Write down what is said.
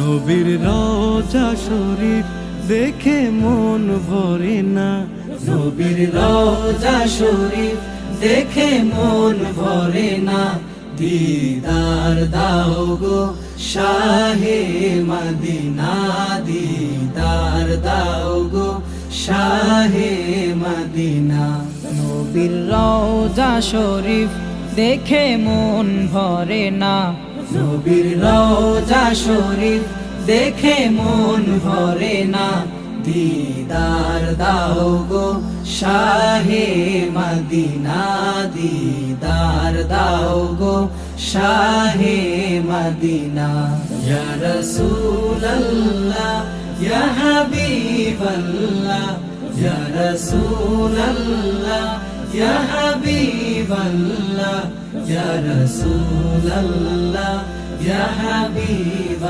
নবীর রওজা শরীফ দেখে মন ভরে না, নবীর রওজা শরীফ দেখে মন ভরে না। দিদার দাও গো শাহে মদিনা, দিদার দাও গো শাহে মদিনা। নবীর রওজা শরীফ দেখে মন ভরে না, নবীর রওজা শরীফ দেখে মন ভরে না। দিদার দাও গো শাহে মদিনা, দিদার দাও গো শাহে মদিনা। ইয়া রাসূলাল্লাহ ইয়া হাবিবাল্লাহ, ইয়া রাসূলাল্লাহ ইয়া হাবিবাল্লাহ, ইয়া রাসূলাল্লাহ ইয়া হাবিব